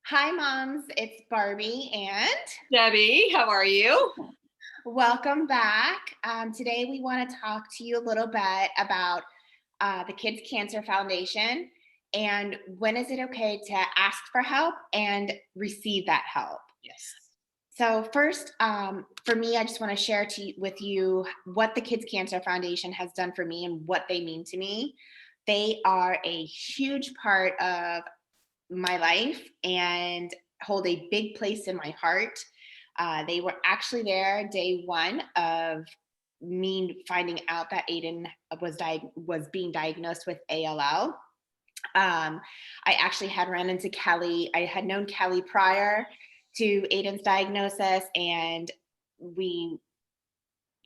Hi, moms. It's Barbi, and Debbie, how are you? welcome back. Today, we want to talk to you a little bit about the Kids Cancer Foundation and when is it okay to ask for help and receive that help. Yes. So, first, for me, I just want to share with you what the Kids Cancer Foundation has done for me and what they mean to me. They are a huge part of my life and hold a big place in my heart. They were actually there day one of me finding out that Aiden was being diagnosed with ALL. I actually had run into Kelly. I had known Kelly prior to Aiden's diagnosis, and we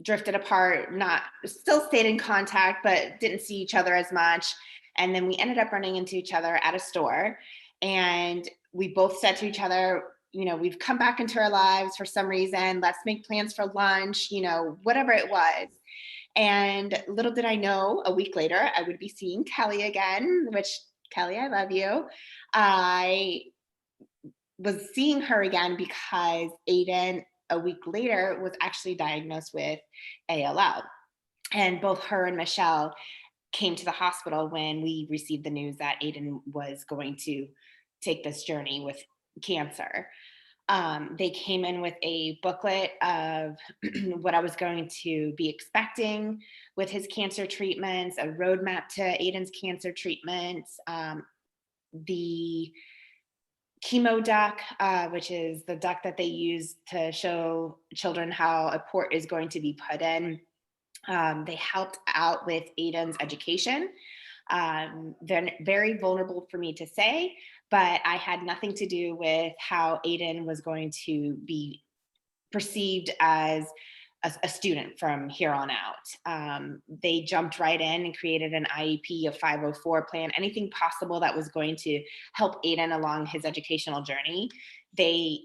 drifted apart. Not still stayed in contact, but didn't see each other as much. And then we ended up running into each other at a store, and we both said to each other, we've come back into our lives for some reason. Let's make plans for lunch, whatever it was. And little did I know, a week later, I would be seeing Kelly again, which, Kelly, I love you. I was seeing her again because Aiden, a week later, was actually diagnosed with ALL. And both her and Michelle came to the hospital when we received the news that Aiden was going to take this journey with cancer. They came in with a booklet of what I was going to be expecting with his cancer treatments, a roadmap to Aiden's cancer treatments, the chemo duct, which is the duct that they use to show children how a port is going to be put in. They helped out with Aiden's education. They're very vulnerable for me to say, but I had nothing to do with how Aiden was going to be perceived as a student from here on out. They jumped right in and created an IEP, a 504 plan, anything possible that was going to help Aiden along his educational journey. They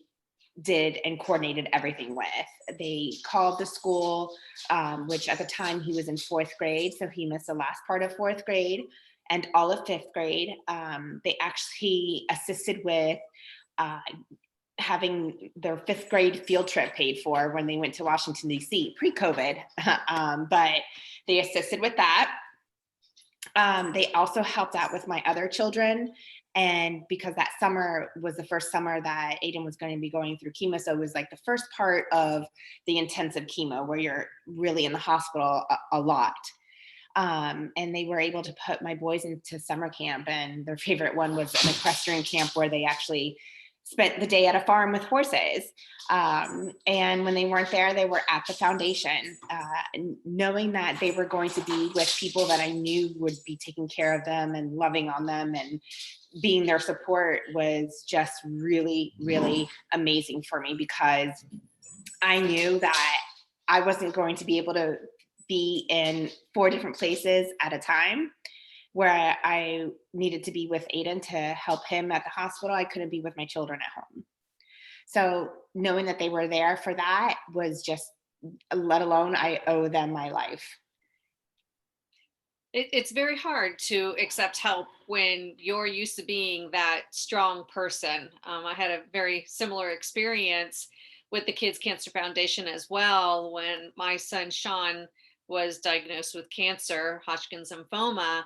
did and coordinated everything with. They called the school, which at the time he was in fourth grade, so he missed the last part of fourth grade and all of fifth grade. They actually assisted with uh, having their fifth grade field trip paid for when they went to Washington, D.C., pre-COVID, but they assisted with that. They also helped out with my other children. And because that summer was the first summer that Aiden was going to be going through chemo, so it was like the first part of the intensive chemo where you're really in the hospital a lot. And they were able to put my boys into summer camp, and their favorite one was an equestrian camp where they actually spent the day at a farm with horses. And when they weren't there, they were at the foundation, knowing that they were going to be with people that I knew would be taking care of them and loving on them and being their support was just really, really amazing for me, because I knew that I wasn't going to be able to be in 4 different places at a time. Where I needed to be with Aiden to help him at the hospital, I couldn't be with my children at home. So knowing that they were there for that was just, let alone I owe them my life. It's very hard to accept help when you're used to being that strong person. I had a very similar experience with the Kids Cancer Foundation as well when my son Sean was diagnosed with cancer, Hodgkin's lymphoma.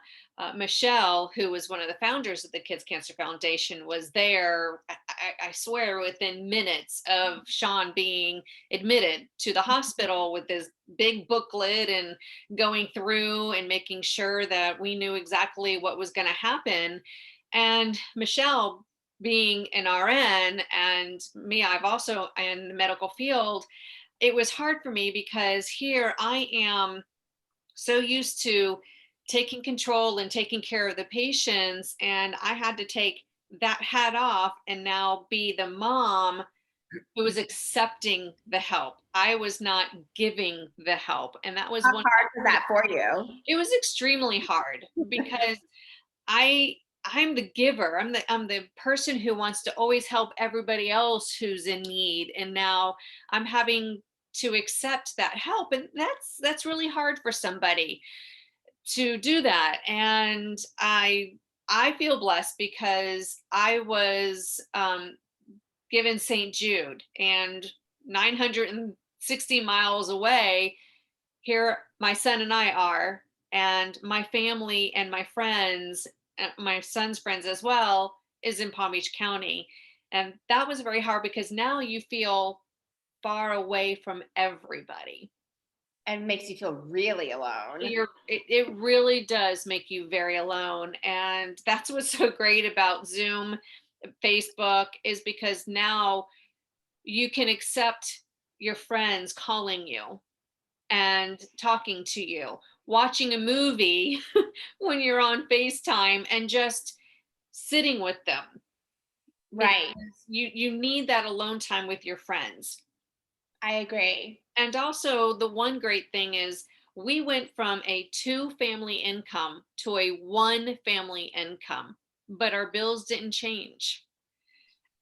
Michelle, who was one of the founders of the Kids Cancer Foundation, was there, I swear, within minutes of Sean being admitted to the hospital with this big booklet and going through and making sure that we knew exactly what was going to happen. And Michelle, being an RN, and me, I've also in the medical field, it was hard for me because here I am so used to taking control and taking care of the patients, and I had to take that hat off and now be the mom who was accepting the help. I was not giving the help, and that was How one. hard was that for you? It was extremely hard because I I'm the giver. I'm the person who wants to always help everybody else who's in need, and now I'm having to accept that help, and that's really hard for somebody to do that. And I feel blessed because I was given St. Jude, and 960 miles away, here my son and I are, and my family and my friends, my son's friends as well, is in Palm Beach County. And that was very hard because now you feel far away from everybody. And makes you feel really alone. It really does make you very alone. And that's what's so great about Zoom, Facebook, is because now you can accept your friends calling you and talking to you, watching a movie when you're on FaceTime, and just sitting with them, because Right. you need that alone time with your friends. I agree. And also, the one great thing is we went from a two family income to a one family income, but our bills didn't change.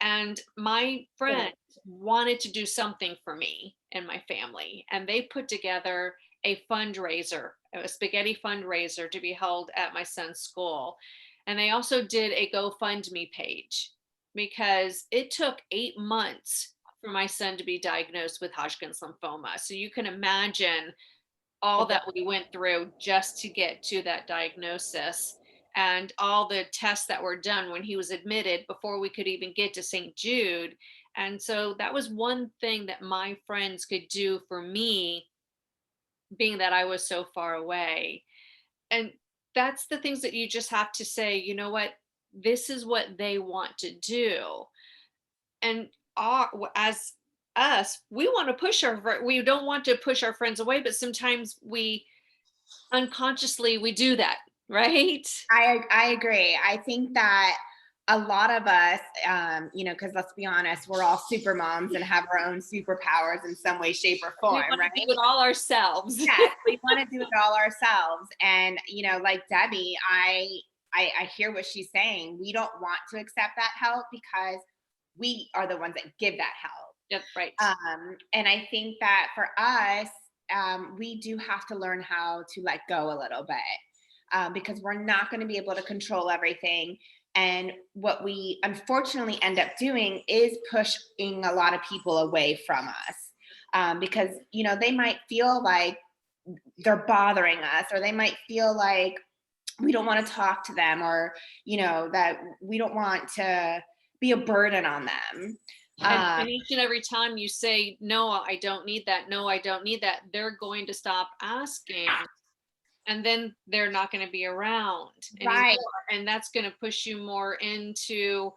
And my Good. friend wanted to do something for me and my family, and they put together a fundraiser, a spaghetti fundraiser, to be held at my son's school. And they also did a GoFundMe page because it took 8 months for my son to be diagnosed with Hodgkin's lymphoma. So you can imagine all It that does. we went through just to get to that diagnosis, and all the tests that were done when he was admitted before we could even get to St. Jude. And so that was one thing that my friends could do for me, being that I was so far away. And that's the things that you just have to say, you know what, this is what they want to do. And as us, we want to push we don't want to push our friends away, but sometimes we unconsciously we do that, right? I agree. I think that a lot of us, because let's be honest, we're all super moms and have our own superpowers in some way, shape, or We form, want right? to do it all ourselves. Yes, we want to do it all ourselves. And like Debbie, I hear what she's saying. We don't want to accept that help because we are the ones that give that help. Yep, right. And I think that for us, we do have to learn how to let go a little bit, because we're not going to be able to control everything. And what we unfortunately end up doing is pushing a lot of people away from us, because they might feel like they're bothering us, or they might feel like we don't want to talk to them, or that we don't want to be a burden on them. And each and every time you say, no, I don't need that, no, I don't need that, they're going to stop asking. And then they're not going to be around anymore. Right. And that's going to push you more into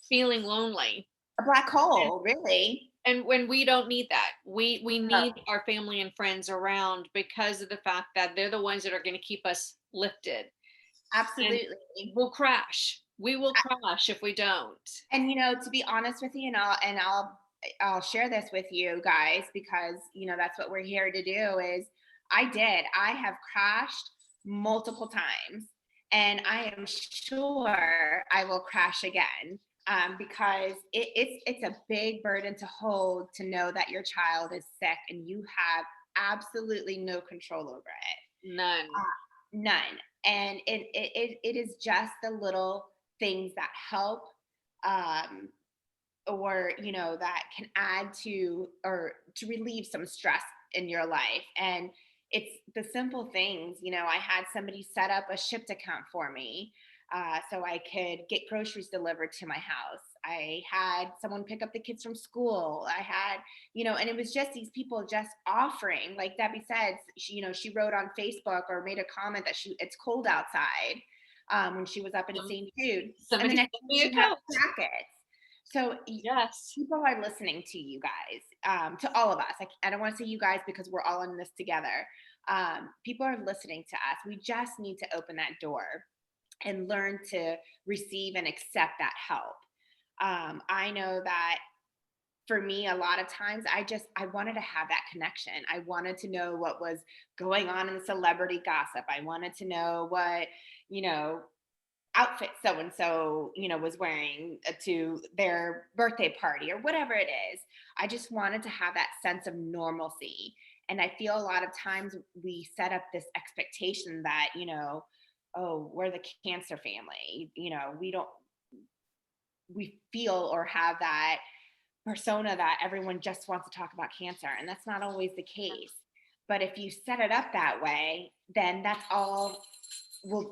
feeling lonely. A black hole, really. And when we don't need that, we No, need our family and friends around because of the fact that they're the ones that are going to keep us lifted. And absolutely. we'll crash. We will crash if we don't. And to be honest with you, and I'll share this with you guys, because that's what we're here to do. Is I have crashed multiple times, and I am sure I will crash again, because it's a big burden to hold, to know that your child is sick and you have absolutely no control over it. None. None. And it is just the little things that help, um, or that can add to, or to relieve some stress in your life. And it's the simple things. I had somebody set up a shipped account for me, so I could get groceries delivered to my house. I had someone pick up the kids from school. I had, and it was just these people just offering, like Debbie said, she wrote on Facebook or made a comment that it's cold outside, when she was up in St. Jude. And the Somebody next send thing me a she had coat. jackets. So Yes. people are listening to you guys, to all of us. I don't want to say you guys because we're all in this together. People are listening to us. We just need to open that door and learn to receive and accept that help. I know that for me, a lot of times I wanted to have that connection. I wanted to know what was going on in the celebrity gossip. I wanted to know what, you know, outfit so and so, was wearing, to their birthday party or whatever it is. I just wanted to have that sense of normalcy. And I feel a lot of times we set up this expectation that, oh, we're the cancer family. We feel or have that persona that everyone just wants to talk about cancer, and that's not always the case. But if you set it up that way, then that's all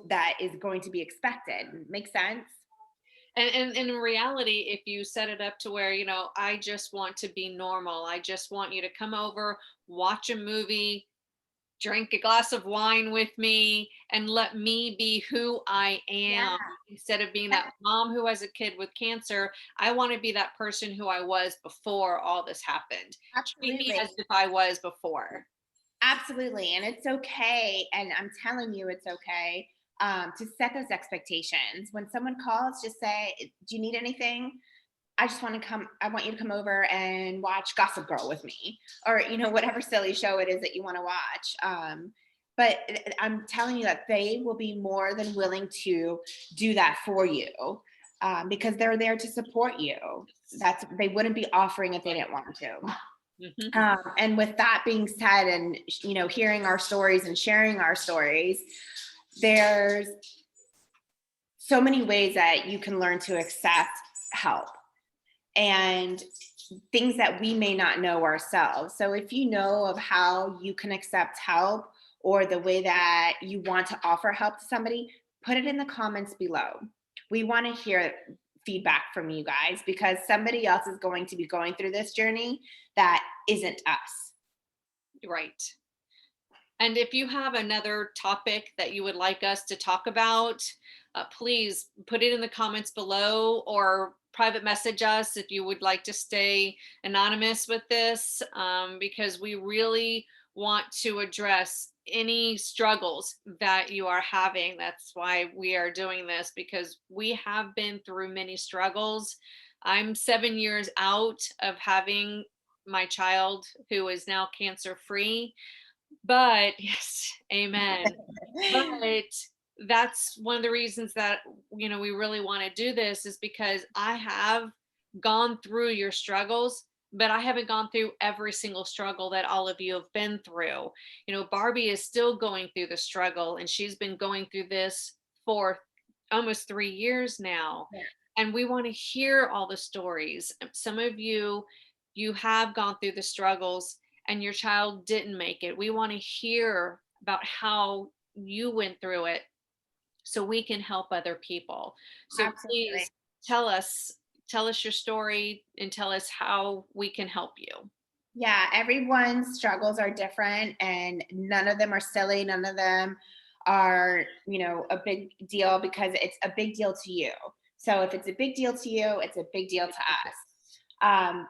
that is going to be expected. Makes sense? And in reality, if you set it up to where, I just want to be normal, I just want you to come over, watch a movie, drink a glass of wine with me, and let me be who I Yeah, am instead of being that mom who has a kid with cancer. I want to be that person who I was before all this happened. Treat me absolutely. as if I was before. Absolutely. And it's okay. And I'm telling you, it's okay to set those expectations. When someone calls, just say, do you need anything? I just want to come, I want you to come over and watch Gossip Girl with me, or, whatever silly show it is that you want to watch. But I'm telling you that they will be more than willing to do that for you, because they're there to support you. They wouldn't be offering if they didn't want to. Mhm. And with that being said, and hearing our stories and sharing our stories, there's so many ways that you can learn to accept help and things that we may not know ourselves. So if you know of how you can accept help or the way that you want to offer help to somebody, put it in the comments below. We want to hear feedback from you guys, because somebody else is going to be going through this journey that isn't us. Right. And if you have another topic that you would like us to talk about, please put it in the comments below, or private message us if you would like to stay anonymous with this, because we really want to address any struggles that you are having. That's why we are doing this, because we have been through many struggles. I'm 7 years out of having my child, who is now cancer free. But yes, amen. But that's one of the reasons that, we really want to do this, is because I have gone through your struggles, but I haven't gone through every single struggle that all of you have been through. Barbi is still going through the struggle, and she's been going through this for almost 3 years now. Yeah. And we want to hear all the stories. Some of you have gone through the struggles and your child didn't make it. We want to hear about how you went through it so we can help other people. So Absolutely. please tell us your story and tell us how we can help you. Yeah, everyone's struggles are different, and none of them are silly. None of them are, a big deal, because it's a big deal to you. So if it's a big deal to you, it's a big deal to us. Um,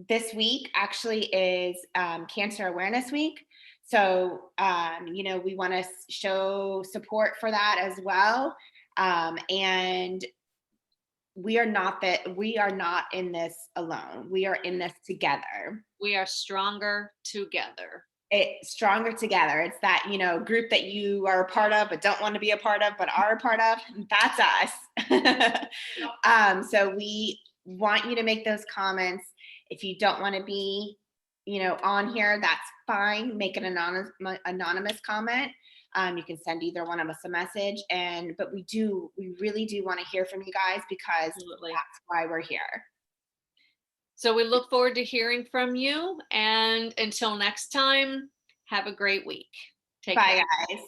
this week actually is Cancer Awareness Week. So, we want to show support for that as well. And we are not in this alone. We are in this together. We are stronger together. Stronger together. It's that, group that you are a part of but don't want to be a part of but are a part of. That's us. So we want you to make those comments. If you don't want to be, on here, that's fine. Make an anonymous comment. You can send either one of us a message, but we really do want to hear from you guys, because Absolutely. that's why we're here. So we look forward to hearing from you. And until next time, have a great week. Take care. Bye, guys.